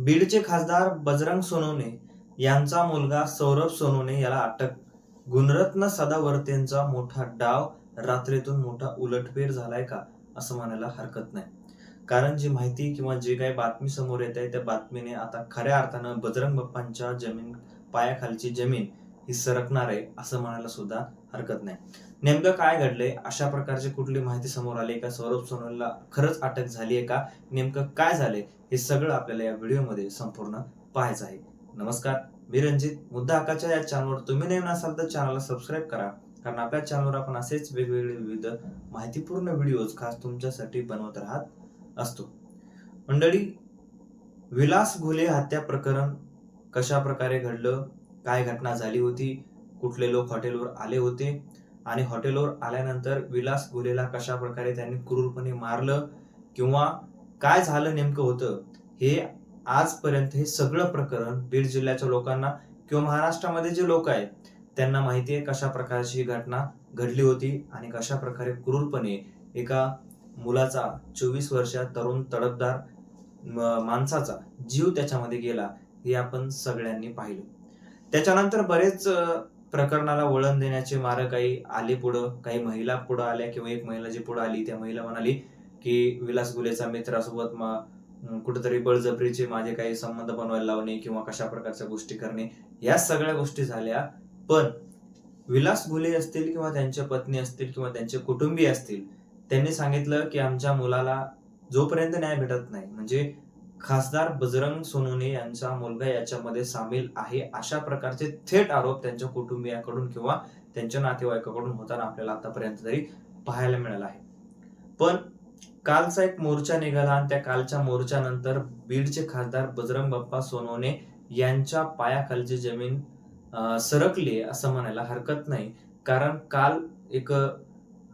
बीडचे खासदार बजरंग सोनवणे यांचा मुलगा सौरभ सोनवणे याला अटक. गुणरत्न सदावर्तेंचा मोठा डाव रात्रीतून मोठा उलटफेर झालाय का, असं म्हणायला हरकत नाही. कारण जी माहिती किंवा जी काही बातमी समोर येत आहे त्या बातमीने आता खऱ्या अर्थानं बजरंग बाप्पांच्या पायाखालची जमीन ही सरकणार आहे असं म्हणायला सुद्धा हरकत नाही. नेमकं काय घडलंय, अशा प्रकारची कुठली माहिती समोर आली का, सौरभ सोनवणेला खरंच अटक झाली आहे का, नेमकं काय झालंय हे सगळं आपल्याला या व्हिडिओमध्ये संपूर्ण पाहायचं आहे. नमस्कार, मी रणजित. मुद्दा हक्काच्या या चॅनलवर तुम्ही नवीन असाल तर चॅनलला सबस्क्राईब करा, कारण आपल्या चॅनलवर आपण असेच वेगवेगळे विविध माहितीपूर्ण व्हिडिओज खास तुमच्यासाठी बनवत राहत असतो. मंडळी, विलास घुले हत्या प्रकरण कशा प्रकारे घडलं, काय घटना झाली होती, कुठले लोक हॉटेलवर आले होते आणि हॉटेलवर आल्यानंतर विलास घुलेला कशा प्रकारे त्यांनी क्रूरपणे मारलं किंवा काय झालं नेमकं होतं, हे आजपर्यंत हे सगळं प्रकरण बीड जिल्ह्याच्या लोकांना किंवा महाराष्ट्रामध्ये जे लोक आहेत त्यांना माहिती आहे कशा प्रकारची ही घटना घडली होती आणि कशा प्रकारे क्रूरपणे एका मुलाचा 24 वर्षात तरुण तडफदार माणसाचा जीव त्याच्यामध्ये गेला हे आपण सगळ्यांनी पाहिलं. त्याच्यानंतर बरेच प्रकरणाला वळण देण्याचे मार्ग काही आले पुढं, काही महिला पुढे आल्या किंवा एक महिला जी पुढे आली त्या महिला म्हणाली की विलास घुलेचा मित्रासोबत कुठेतरी बळजबरीचे माझे काही संबंध बनवायला लावणे किंवा कशा प्रकारच्या गोष्टी करणे, या सगळ्या गोष्टी झाल्या. पण विलास घुले असतील किंवा त्यांच्या पत्नी असतील किंवा त्यांचे कुटुंबीय असतील, त्यांनी सांगितलं की आमच्या मुलाला जोपर्यंत न्याय भेटत नाही, म्हणजे खासदार बजरंग सोनवणे यांचा मुलगा याच्यामध्ये सामील आहे अशा प्रकारचे थेट आरोप त्यांच्या कुटुंबियाकडून किंवा त्यांच्या नातेवाईकाकडून होताना आपल्याला आतापर्यंत तरी पाहायला मिळालं आहे. पण कालचा एक मोर्चा निघाला आणि त्या कालच्या मोर्चानंतर बीडचे खासदार बजरंग बाप्पा सोनवणे यांच्या पायाखालची जमीन सरकली असं म्हणायला हरकत नाही. कारण काल एक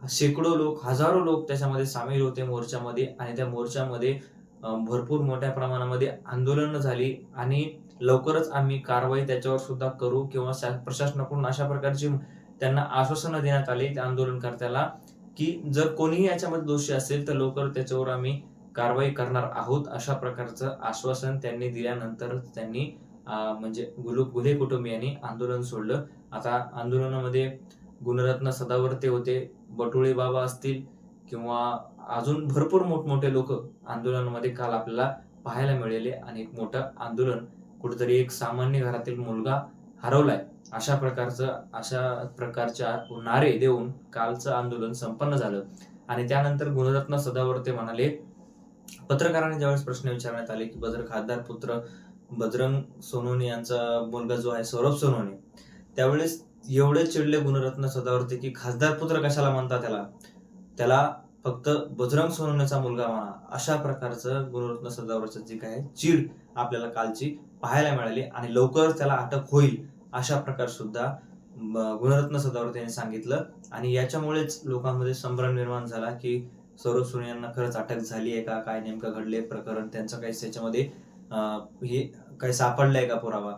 शेकडो लोक, हजारो लोक त्याच्यामध्ये सामील होते मोर्चामध्ये आणि त्या मोर्चामध्ये भरपूर मोठ्या प्रमाणामध्ये आंदोलन झाली आणि लवकरच आम्ही कारवाई त्याच्यावर सुद्धा करू किंवा प्रशासनाकडून अशा प्रकारची त्यांना आश्वासनं देण्यात आली त्या आंदोलनकर्त्याला की जर कोणीही याच्यामध्ये दोषी असेल तर लवकर त्याच्यावर आम्ही कारवाई करणार आहोत, अशा प्रकारचं आश्वासन त्यांनी दिल्यानंतर त्यांनी म्हणजे घुले कुटुंबियांनी आंदोलन सोडलं. आता आंदोलनामध्ये गुणरत्न सदावर्ते होते, बटुळे बाबा असतील किंवा अजून भरपूर मोठमोठे लोक आंदोलनामध्ये काल आपल्याला पाहायला मिळाले आणि एक मोठं आंदोलन, कुठेतरी एक सामान्य घरातील मुलगा हरवलाय अशा प्रकारच्या नारे देऊन कालचं आंदोलन संपन्न झालं. आणि त्यानंतर गुणरत्न सदावर्ते म्हणाले, पत्रकारांनी ज्यावेळेस प्रश्न विचारण्यात आले की खासदार पुत्र बजरंग सोनवणे यांचा मुलगा जो आहे सौरभ सोनवणे, त्यावेळेस एवढे चिडले गुणरत्न सदावर्ते की खासदार पुत्र कशाला म्हणता त्याला फक्त बजरंग सोनवणेचा मुलगा म्हणा, अशा प्रकारचं गुणरत्न सदावर्तेची जी काय चीड आपल्याला कालची पाहायला मिळाली आणि लवकर त्याला अटक होईल अशा प्रकार सुद्धा गुणरत्न सदावर्ते यांनी सांगितलं. आणि याच्यामुळेच लोकांमध्ये संभ्रम निर्माण झाला की सौरभ सोनवणे यांना खरंच अटक झाली आहे का, काय नेमकं घडले प्रकरण, त्यांचं काही त्याच्यामध्ये हे काही सापडलंय का पुरावा.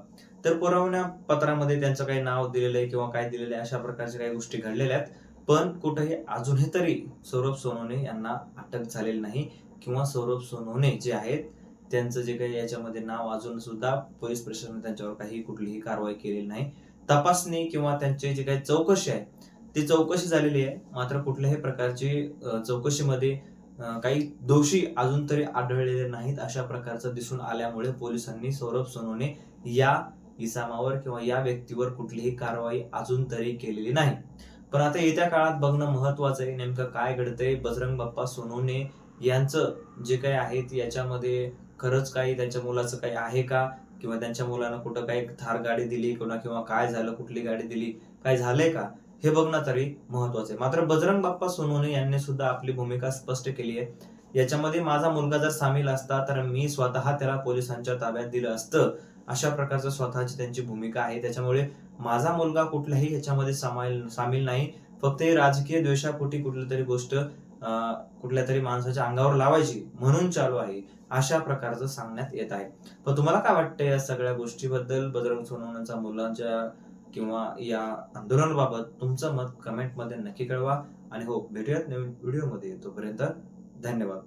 तर पुरवण्या पत्रामध्ये त्यांचं काही नाव दिलेलं आहे किंवा काय दिलेलं आहे अशा प्रकारच्या काही गोष्टी घडलेल्या आहेत. पण कुठेही अजूनही तरी सौरभ सोनवणे यांना अटक झालेली नाही किंवा सौरभ सोनवणे जे आहेत त्यांचं जे काही याच्यामध्ये नाव अजून सुद्धा पोलीस प्रशासनाने त्यांच्यावर काही कुठलीही कारवाई केलेली नाही. तपासणी किंवा त्यांची जी काही चौकशी आहे ती चौकशी झालेली आहे, मात्र कुठल्याही प्रकारची चौकशीमध्ये काही दोषी अजून तरी आढळलेले नाहीत अशा प्रकारचं दिसून आल्यामुळे पोलिसांनी सौरभ सोनवणे या इसामावर किंवा या व्यक्तीवर कुठलीही कारवाई अजून तरी केलेली नाही. पण आता येत्या काळात बघणं महत्वाचं आहे नेमकं काय घडतंय. बजरंग बाप्पा सोनवणे यांचं जे काही आहे याच्यामध्ये खरंच काही त्यांच्या मुलाचं काही आहे का, किंवा त्यांच्या मुलानं कुठं काही थार गाडी दिली किंवा काय झालं, कुठली गाडी दिली, काय झालंय का, हे बघणं तरी महत्वाचं आहे. मात्र बजरंग बाप्पा सोनवणे यांनी सुद्धा आपली भूमिका स्पष्ट केली आहे. याच्यामध्ये माझा मुलगा जर सामील असता तर मी स्वतः त्याला पोलिसांच्या ताब्यात दिलं असतं, अशा प्रकारचं स्वतःची त्यांची भूमिका आहे. त्याच्यामुळे माझा मुलगा कुठल्याही ह्याच्यामध्ये सामील नाही, फक्त राजकीय द्वेषापोटी कुठली तरी गोष्ट कुठल्या तरी माणसाच्या अंगावर लावायची म्हणून चालू आहे, अशा प्रकारचं सांगण्यात येत आहे. पण तुम्हाला काय वाटतं या सगळ्या गोष्टीबद्दल, बजरंग सोनवणेंच्या मुलांच्या किंवा या आंदोलनाबाबत तुमचं मत कमेंटमध्ये नक्की कळवा. आणि हो, भेटूयात नवीन व्हिडिओमध्ये. तोपर्यंत धन्यवाद.